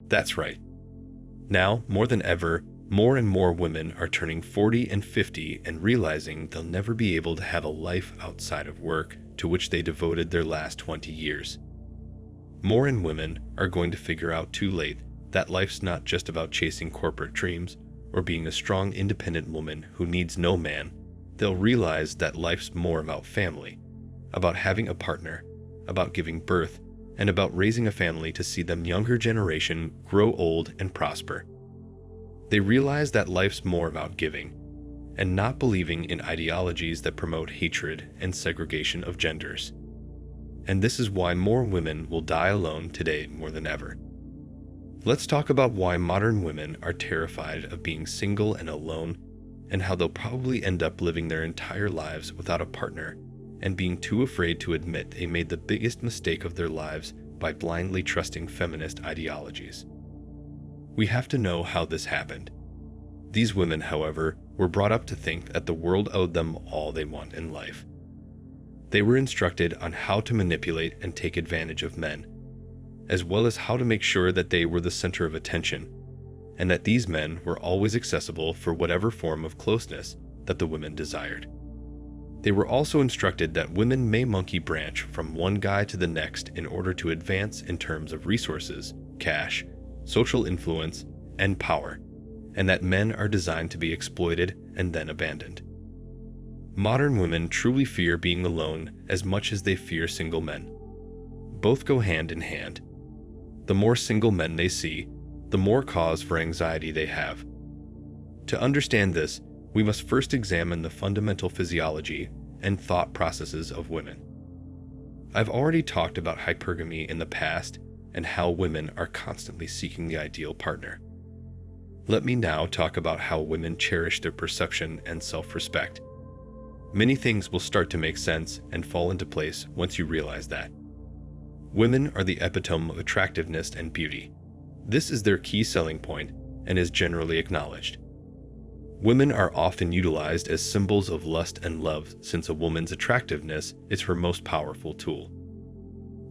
That's right. Now, more than ever, more and more women are turning 40 and 50 and realizing they'll never be able to have a life outside of work to which they devoted their last 20 years. More and women are going to figure out too late that life's not just about chasing corporate dreams or being a strong, independent woman who needs no man. They'll realize that life's more about family, about having a partner, about giving birth, and about raising a family to see the younger generation grow old and prosper. They realize that life's more about giving, and not believing in ideologies that promote hatred and segregation of genders. And this is why more women will die alone today more than ever. Let's talk about why modern women are terrified of being single and alone, and how they'll probably end up living their entire lives without a partner and being too afraid to admit they made the biggest mistake of their lives by blindly trusting feminist ideologies. We have to know how this happened. These women, however, were brought up to think that the world owed them all they want in life. They were instructed on how to manipulate and take advantage of men, as well as how to make sure that they were the center of attention, and that these men were always accessible for whatever form of closeness that the women desired. They were also instructed that women may monkey branch from one guy to the next in order to advance in terms of resources, cash, social influence, and power, and that men are designed to be exploited and then abandoned. Modern women truly fear being alone as much as they fear single men. Both go hand in hand. The more single men they see, the more cause for anxiety they have. To understand this, we must first examine the fundamental physiology and thought processes of women. I've already talked about hypergamy in the past and how women are constantly seeking the ideal partner. Let me now talk about how women cherish their perception and self-respect. Many things will start to make sense and fall into place once you realize that. Women are the epitome of attractiveness and beauty. This is their key selling point and is generally acknowledged. Women are often utilized as symbols of lust and love since a woman's attractiveness is her most powerful tool.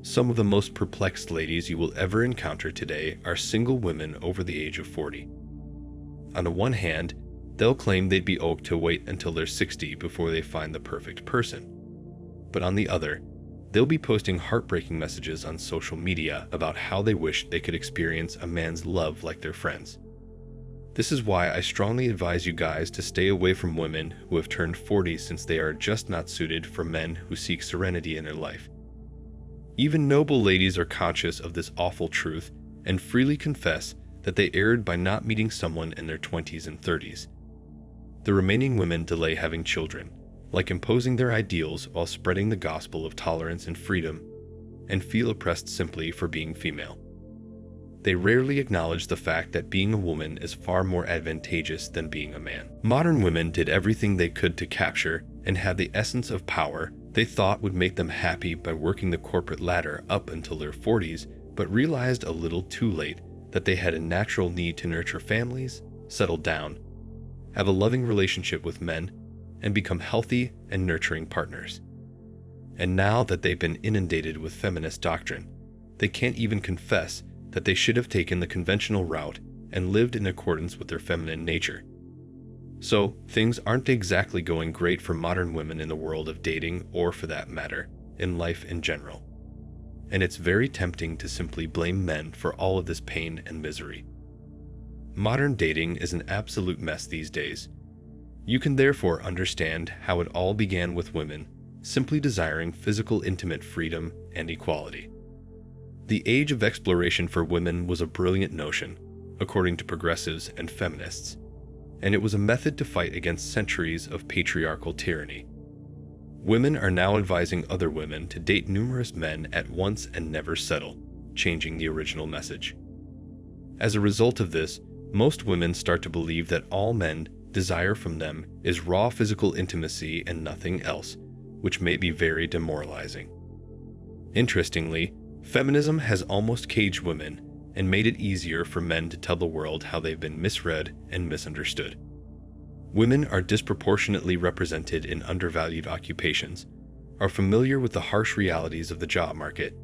Some of the most perplexed ladies you will ever encounter today are single women over the age of 40. On the one hand, they'll claim they'd be okay to wait until they're 60 before they find the perfect person. But on the other, they'll be posting heartbreaking messages on social media about how they wish they could experience a man's love like their friends. This is why I strongly advise you guys to stay away from women who have turned 40 since they are just not suited for men who seek serenity in their life. Even noble ladies are conscious of this awful truth and freely confess that they erred by not meeting someone in their 20s and 30s. The remaining women delay having children, like imposing their ideals while spreading the gospel of tolerance and freedom, and feel oppressed simply for being female. They rarely acknowledge the fact that being a woman is far more advantageous than being a man. Modern women did everything they could to capture and have the essence of power they thought would make them happy by working the corporate ladder up until their 40s, but realized a little too late that they had a natural need to nurture families, settle down, have a loving relationship with men, and become healthy and nurturing partners. And now that they've been inundated with feminist doctrine, they can't even confess that they should have taken the conventional route and lived in accordance with their feminine nature. So, things aren't exactly going great for modern women in the world of dating, or for that matter, in life in general. And it's very tempting to simply blame men for all of this pain and misery. Modern dating is an absolute mess these days. You can therefore understand how it all began with women simply desiring physical intimate freedom and equality. The age of exploration for women was a brilliant notion, according to progressives and feminists, and it was a method to fight against centuries of patriarchal tyranny. Women are now advising other women to date numerous men at once and never settle, changing the original message. As a result of this, most women start to believe that all men desire from them is raw physical intimacy and nothing else, which may be very demoralizing. Interestingly, feminism has almost caged women and made it easier for men to tell the world how they've been misread and misunderstood. Women are disproportionately represented in undervalued occupations, are familiar with the harsh realities of the job market,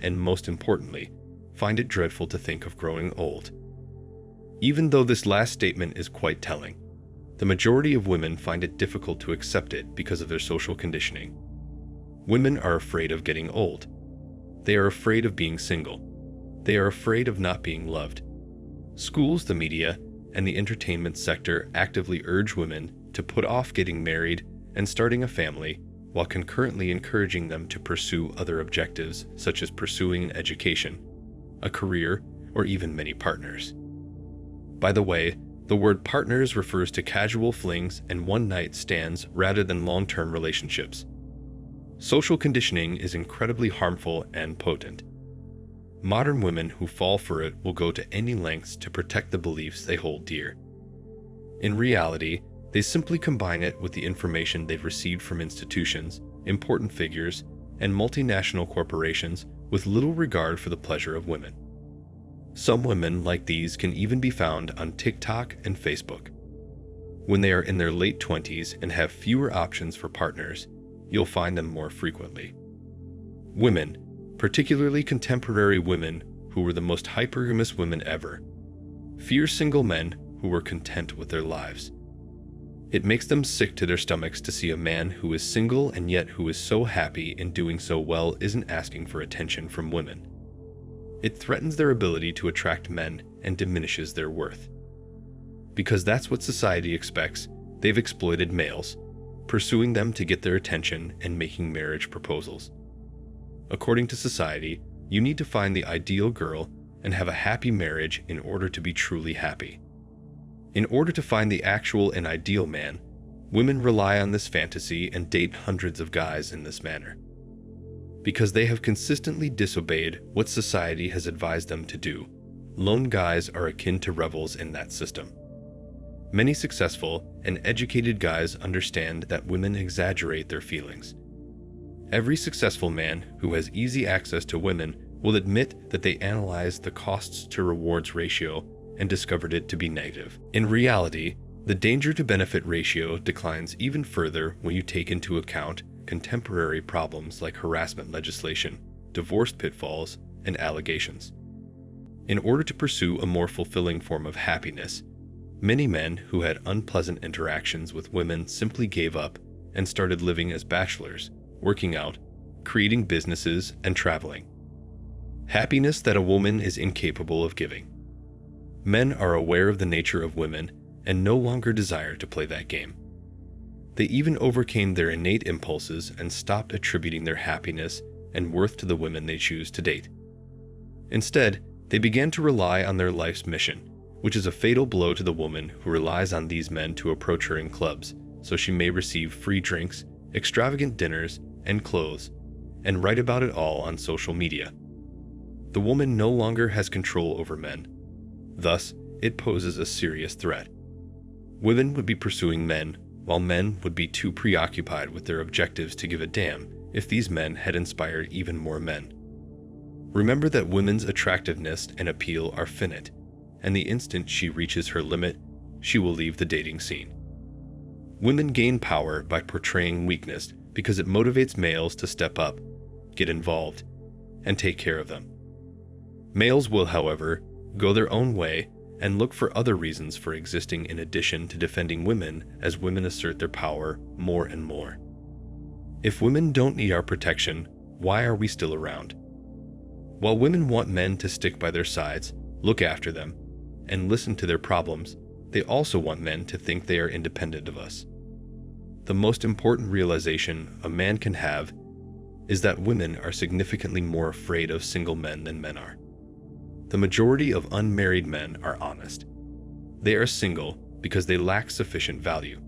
and most importantly, find it dreadful to think of growing old. Even though this last statement is quite telling, the majority of women find it difficult to accept it because of their social conditioning. Women are afraid of getting old. They are afraid of being single. They are afraid of not being loved. Schools, the media, and the entertainment sector actively urge women to put off getting married and starting a family, while concurrently encouraging them to pursue other objectives such as pursuing an education, a career, or even many partners. By the way, the word partners refers to casual flings and one-night stands rather than long-term relationships. Social conditioning is incredibly harmful and potent. Modern women who fall for it will go to any lengths to protect the beliefs they hold dear. In reality, they simply combine it with the information they've received from institutions, important figures, and multinational corporations with little regard for the pleasure of women. Some women like these can even be found on TikTok and Facebook. When they are in their late 20s and have fewer options for partners, you'll find them more frequently. Women, particularly contemporary women who were the most hypergamous women ever, fear single men who were content with their lives. It makes them sick to their stomachs to see a man who is single and yet who is so happy in doing so well isn't asking for attention from women. It threatens their ability to attract men and diminishes their worth. Because that's what society expects, they've exploited males, pursuing them to get their attention and making marriage proposals. According to society, you need to find the ideal girl and have a happy marriage in order to be truly happy. In order to find the actual and ideal man, women rely on this fantasy and date hundreds of guys in this manner. Because they have consistently disobeyed what society has advised them to do, lone guys are akin to rebels in that system. Many successful and educated guys understand that women exaggerate their feelings. Every successful man who has easy access to women will admit that they analyzed the costs to rewards ratio and discovered it to be negative. In reality, the danger to benefit ratio declines even further when you take into account contemporary problems like harassment legislation, divorce pitfalls, and allegations. In order to pursue a more fulfilling form of happiness, many men who had unpleasant interactions with women simply gave up and started living as bachelors, working out, creating businesses, and traveling. Happiness that a woman is incapable of giving. Men are aware of the nature of women and no longer desire to play that game. They even overcame their innate impulses and stopped attributing their happiness and worth to the women they choose to date. Instead, they began to rely on their life's mission, which is a fatal blow to the woman who relies on these men to approach her in clubs so she may receive free drinks, extravagant dinners, and clothes, and write about it all on social media. The woman no longer has control over men. Thus, it poses a serious threat. Women would be pursuing men, while men would be too preoccupied with their objectives to give a damn if these men had inspired even more men. Remember that women's attractiveness and appeal are finite, and the instant she reaches her limit, she will leave the dating scene. Women gain power by portraying weakness because it motivates males to step up, get involved, and take care of them. Males will, however, go their own way and look for other reasons for existing in addition to defending women as women assert their power more and more. If women don't need our protection, why are we still around? While women want men to stick by their sides, look after them, and listen to their problems, they also want men to think they are independent of us. The most important realization a man can have is that women are significantly more afraid of single men than men are. The majority of unmarried men are honest. They are single because they lack sufficient value.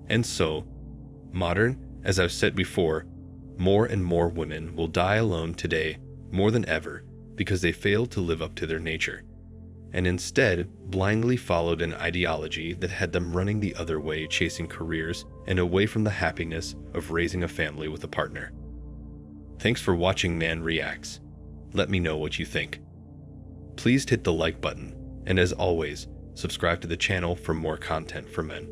And so, modern, as I've said before, more and more women will die alone today more than ever because they failed to live up to their nature, and instead blindly followed an ideology that had them running the other way, chasing careers and away from the happiness of raising a family with a partner. Thanks for watching Man Reacts. Let me know what you think. Please hit the like button, and as always, subscribe to the channel for more content for men.